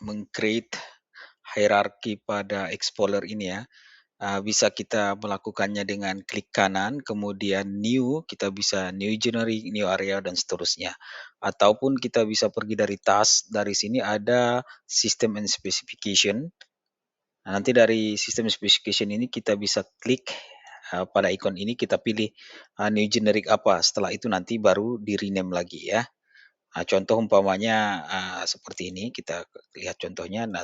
meng-create hierarki pada Explorer ini ya, bisa kita melakukannya dengan klik kanan, kemudian new, kita bisa new generic, new area, dan seterusnya. Ataupun kita bisa pergi dari task, dari sini ada system and specification. Nah, nanti dari system specification ini kita bisa klik pada ikon ini, kita pilih new generic apa, setelah itu nanti baru di-rename lagi ya. Nah, contoh umpamanya seperti ini, kita lihat contohnya. Nah,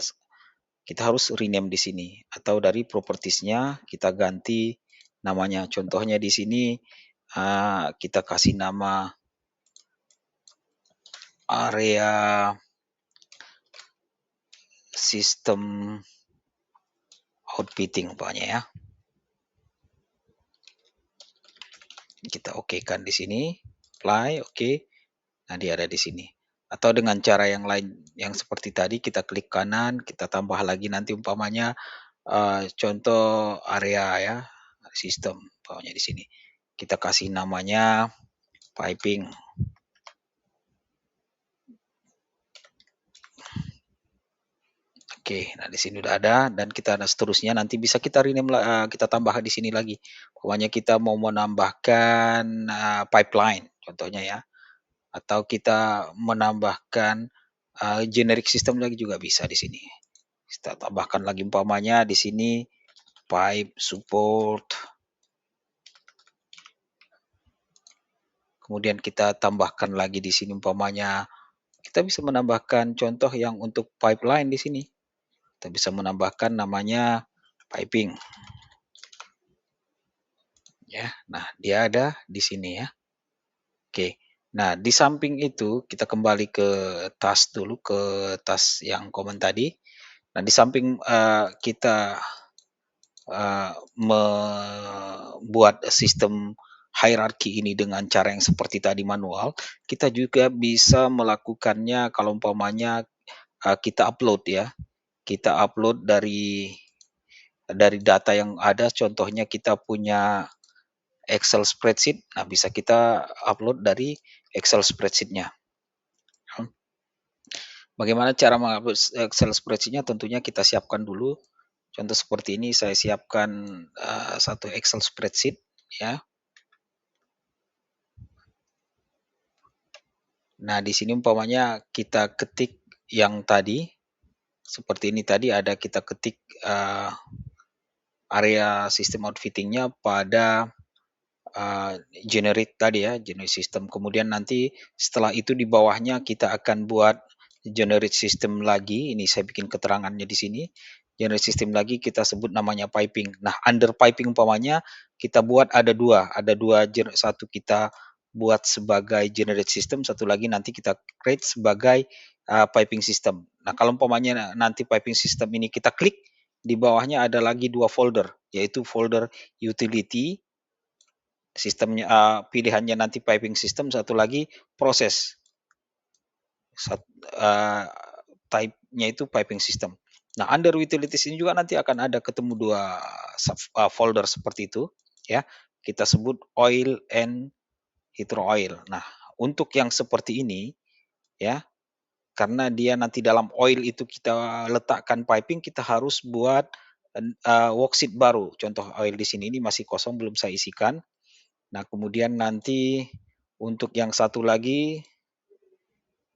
kita harus rename di sini atau dari propertiesnya kita ganti namanya. Contohnya di sini kita kasih nama area system outfitting umpamanya ya. Kita okekan di sini, apply, oke. Nah, dia ada di sini. Atau dengan cara yang lain yang seperti tadi, kita klik kanan, kita tambah lagi nanti umpamanya contoh area ya, sistem umpamanya di sini. Kita kasih namanya piping. Oke, nah di sini udah ada dan kita dan seterusnya nanti bisa kita rename kita tambah di sini lagi. Pokoknya kita mau menambahkan pipeline contohnya ya, atau kita menambahkan generic system lagi juga bisa di sini. Kita tambahkan lagi umpamanya di sini pipe support. Kemudian kita tambahkan lagi di sini umpamanya kita bisa menambahkan contoh yang untuk pipeline di sini. Kita bisa menambahkan namanya piping. Ya, nah dia ada di sini ya. Oke. Nah, di samping itu kita kembali ke task dulu, ke task yang common tadi. Nah, di samping kita membuat sistem hierarki ini dengan cara yang seperti tadi manual, kita juga bisa melakukannya kalau umpamanya kita upload ya. Kita upload dari data yang ada, contohnya kita punya Excel spreadsheet, nah bisa kita upload dari Excel spreadsheet-nya. Bagaimana cara mengupload Excel spreadsheet-nya? Tentunya kita siapkan dulu. Contoh seperti ini saya siapkan satu Excel spreadsheet ya. Nah, di sini umpamanya kita ketik yang tadi, seperti ini tadi ada kita ketik area sistem outfitting-nya pada generate tadi ya, generate system. Kemudian nanti setelah itu di bawahnya kita akan buat generate system lagi. Ini saya bikin keterangannya di sini. Generate system lagi kita sebut namanya piping. Nah, under piping umpamanya kita buat ada dua, satu kita buat sebagai generate system, satu lagi nanti kita create sebagai piping system. Nah, kalau umpamanya nanti piping system ini kita klik, di bawahnya ada lagi dua folder, yaitu folder utility sistemnya, pilihannya nanti piping system, satu lagi proses. Type-nya itu piping system. Nah, under utilities ini juga nanti akan ada ketemu dua folder seperti itu ya. Kita sebut oil and hydro oil. Nah, untuk yang seperti ini ya, karena dia nanti dalam oil itu kita letakkan piping, kita harus buat worksheet baru. Contoh oil di sini ini masih kosong, belum saya isikan. Nah, kemudian nanti untuk yang satu lagi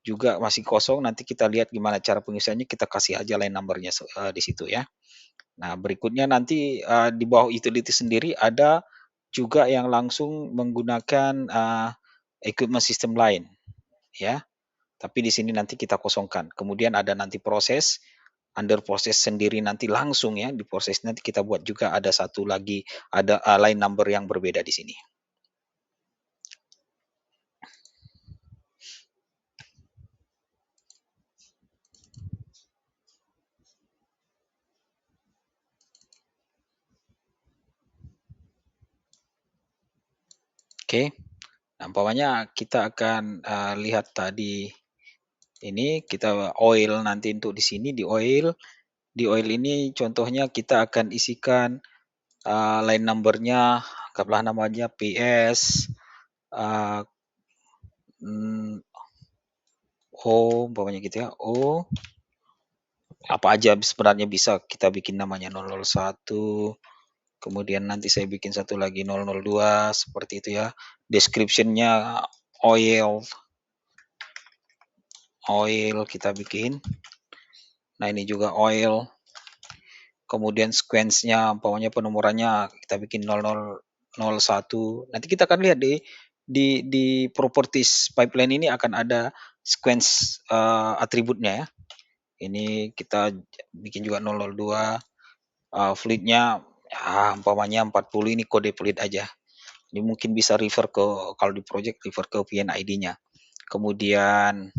juga masih kosong, nanti kita lihat gimana cara pengisiannya, kita kasih aja line number-nya di situ ya. Nah, berikutnya nanti di bawah utility sendiri ada juga yang langsung menggunakan equipment system lain ya. Tapi di sini nanti kita kosongkan. Kemudian ada nanti proses, under proses sendiri nanti langsung ya, di proses nanti kita buat juga ada satu lagi, ada line number yang berbeda di sini. Oke. Nah, umpamanya kita akan lihat tadi ini kita oil nanti untuk di sini di oil. Di oil ini contohnya kita akan isikan line number-nya, anggaplah namanya PS O umpamanya gitu ya, O apa aja sebenarnya bisa kita bikin namanya 001, kemudian nanti saya bikin satu lagi 002 seperti itu ya. Description-nya oil, oil kita bikin. Nah ini juga oil. Kemudian sequence-nya, umpamanya penomorannya kita bikin 0001. Nanti kita akan lihat di properties pipeline ini akan ada sequence atributnya ya. Ini kita bikin juga 002, fleet-nya ya umpamanya 40 ini kode fleet aja. Ini mungkin bisa refer ke kalau di project refer ke PNID-nya. Kemudian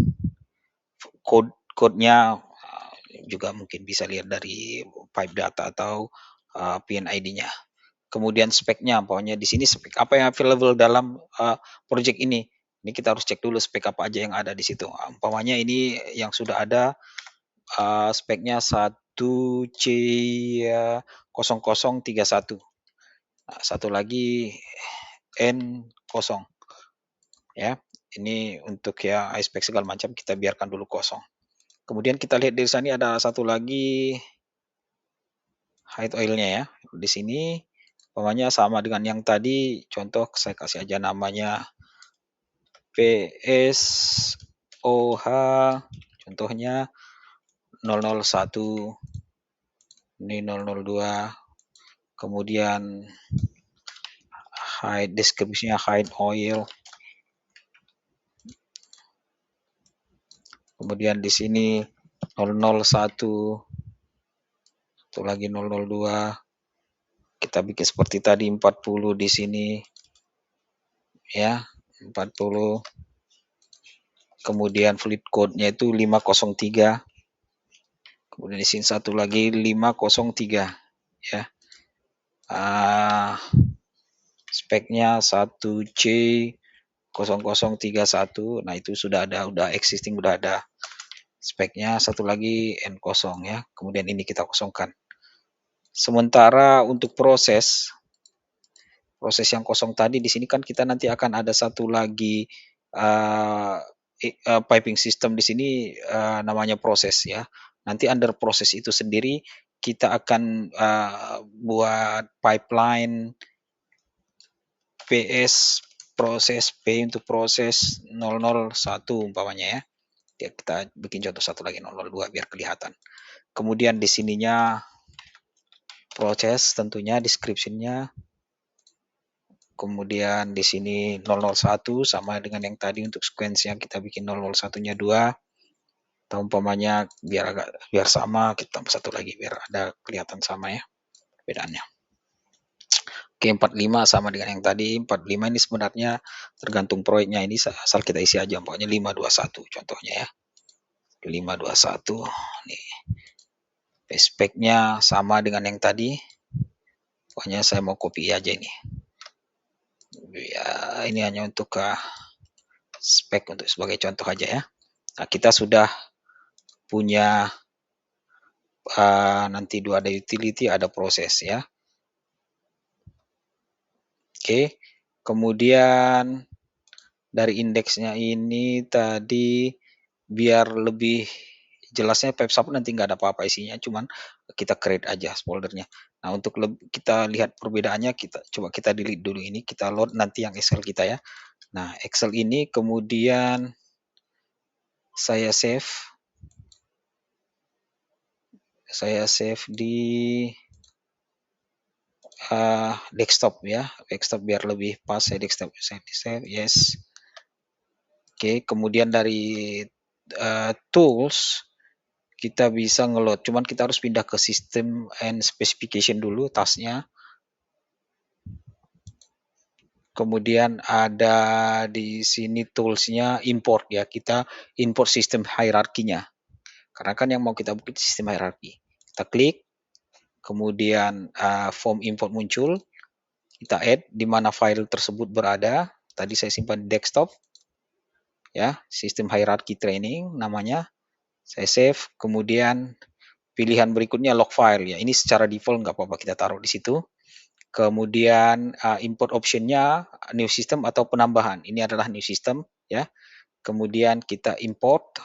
code-nya juga mungkin bisa lihat dari pipe data atau PNID-nya. Kemudian speknya, pokoknya di sini spek apa yang available dalam project ini. Ini kita harus cek dulu spek apa aja yang ada di situ. Umpamanya ini yang sudah ada speknya 1C0031. Nah, satu lagi N0 ya. Ini untuk ya spek segala macam kita biarkan dulu kosong. Kemudian kita lihat di sini ada satu lagi hide oilnya ya. Di sini pokoknya sama dengan yang tadi, contoh saya kasih aja namanya PSOH, contohnya 001, ini 002, kemudian hide deskripsinya hide oil, kemudian di sini 001, satu lagi 002, kita bikin seperti tadi 40 di sini ya, 40, kemudian fleet code-nya itu 503, kemudian di sini satu lagi 503 ya. Speknya 1C0031. Nah, itu sudah ada, udah existing, udah ada speknya. Satu lagi N0 ya. Kemudian ini kita kosongkan. Sementara untuk proses yang kosong tadi di sini kan kita nanti akan ada satu lagi piping system di sini namanya proses ya. Nanti under proses itu sendiri kita akan buat pipeline PS proses P untuk proses 001 umpamanya ya. Kita bikin contoh satu lagi 002 biar kelihatan. Kemudian di sininya proses tentunya description-nya. Kemudian di sini 001 sama dengan yang tadi untuk sequence yang kita bikin 001-nya 2. Atau umpamanya biar sama kita tambah satu lagi biar ada kelihatan sama ya perbedaannya. Oke, 45 sama dengan yang tadi. 45 ini sebenarnya tergantung proyeknya, ini asal kita isi aja, pokoknya 521 contohnya ya. 521 nih. Speknya sama dengan yang tadi. Pokoknya saya mau copy aja ini. Ya, ini hanya untuk spek untuk sebagai contoh aja ya. Nah, kita sudah punya nanti ada utility, ada proses ya. Oke, kemudian dari indeksnya ini tadi biar lebih jelasnya pipe support nanti nggak ada apa-apa isinya, cuman kita create aja foldernya. Nah untuk kita lihat perbedaannya, coba kita delete dulu ini, kita load nanti yang Excel kita ya. Nah Excel ini kemudian saya save di desktop ya, desktop biar lebih pas. Saya desktop, saya save, yes. Oke, kemudian dari tools kita bisa ngeload, cuman kita harus pindah ke system and specification dulu tasnya. Kemudian ada di sini toolsnya import ya, kita import sistem hierarkinya. Karena kan yang mau kita bikin sistem hierarki. Kita klik, kemudian form import muncul, kita add di mana file tersebut berada. Tadi saya simpan di desktop, ya, sistem hierarki training namanya. Saya save, kemudian pilihan berikutnya log file ya. Ini secara default nggak apa-apa kita taruh di situ. Kemudian import optionnya new system atau penambahan. Ini adalah new system, ya. Kemudian kita import.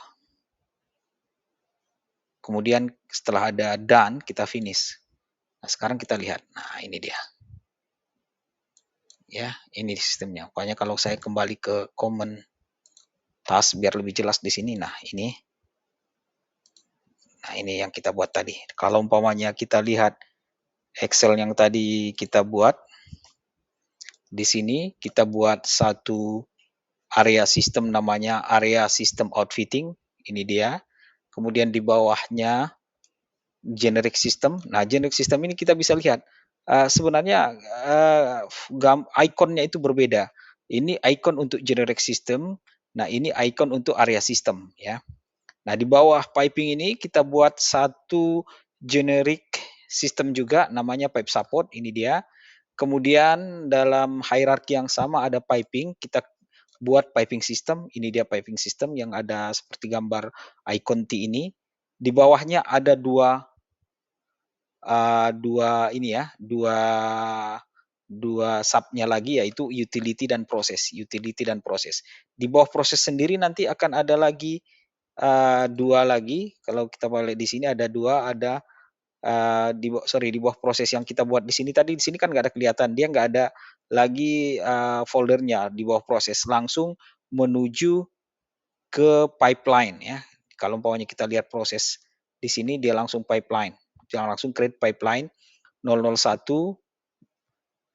kemudian setelah ada done, kita finish. Nah, sekarang kita lihat. Nah, ini dia. Ya, ini sistemnya. Pokoknya kalau saya kembali ke common task biar lebih jelas di sini. Nah, ini. Nah, ini yang kita buat tadi. Kalau umpamanya kita lihat Excel yang tadi kita buat, di sini kita buat satu area sistem namanya area system outfitting. Ini dia. Kemudian di bawahnya generic system. Nah, generic system ini kita bisa lihat sebenarnya ikonnya itu berbeda. Ini icon untuk generic system. Nah, ini icon untuk area system ya. Nah, di bawah piping ini kita buat satu generic system juga namanya pipe support. Ini dia. Kemudian dalam hierarki yang sama ada piping, kita buat piping system. Ini dia piping system yang ada seperti gambar icon T ini. Di bawahnya ada dua ini ya, dua subnya lagi yaitu utility dan proses. Utility dan proses. Di bawah proses sendiri nanti akan ada lagi dua lagi. Kalau kita balik di sini ada dua, ada di bawah proses yang kita buat di sini tadi, di sini kan nggak ada kelihatan, dia nggak ada lagi foldernya di bawah proses, langsung menuju ke pipeline ya. Kalau umpamanya kita lihat proses di sini, dia langsung pipeline, dia langsung create pipeline 001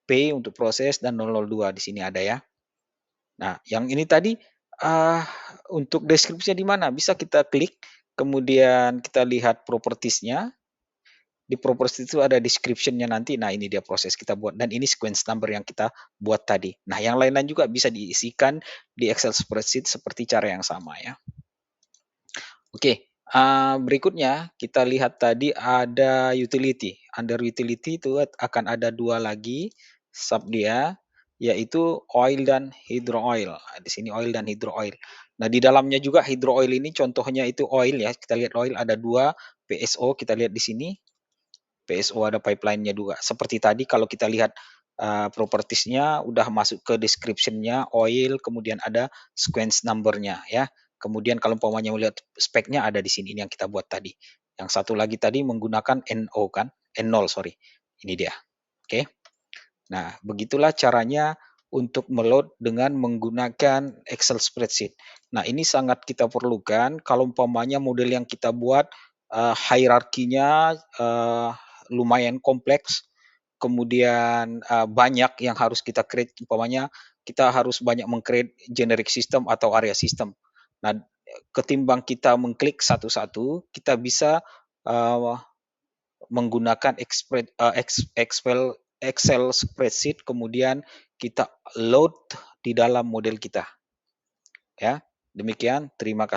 P untuk proses dan 002 di sini ada ya. Nah, yang ini tadi untuk deskripsinya di mana? Bisa kita klik, kemudian kita lihat propertiesnya. Di properties itu ada description-nya nanti. Nah, ini dia proses kita buat dan ini sequence number yang kita buat tadi. Nah, yang lain-lain juga bisa diisikan di Excel spreadsheet seperti cara yang sama ya. Oke, berikutnya kita lihat tadi ada utility. Under utility itu akan ada dua lagi sub dia, yaitu oil dan hydro oil. Nah, di sini oil dan hydro oil. Nah, di dalamnya juga hydro oil ini contohnya itu oil ya. Kita lihat oil ada dua PSO, kita lihat di sini. PSO ada pipeline-nya juga. Seperti tadi kalau kita lihat propertiesnya udah masuk ke description-nya oil, kemudian ada sequence number-nya ya. Kemudian kalau umpamanya melihat speknya ada di sini, ini yang kita buat tadi. Yang satu lagi tadi menggunakan NO kan, N0 sorry. Ini dia. Oke. Nah, begitulah caranya untuk meload dengan menggunakan Excel spreadsheet. Nah, ini sangat kita perlukan kalau umpamanya model yang kita buat hierarkinya lumayan kompleks, kemudian banyak yang harus kita create, umpamanya kita harus banyak meng-create generic system atau area system. Nah, ketimbang kita mengklik satu-satu, kita bisa menggunakan Excel spreadsheet, kemudian kita load di dalam model kita. Ya, demikian. Terima kasih.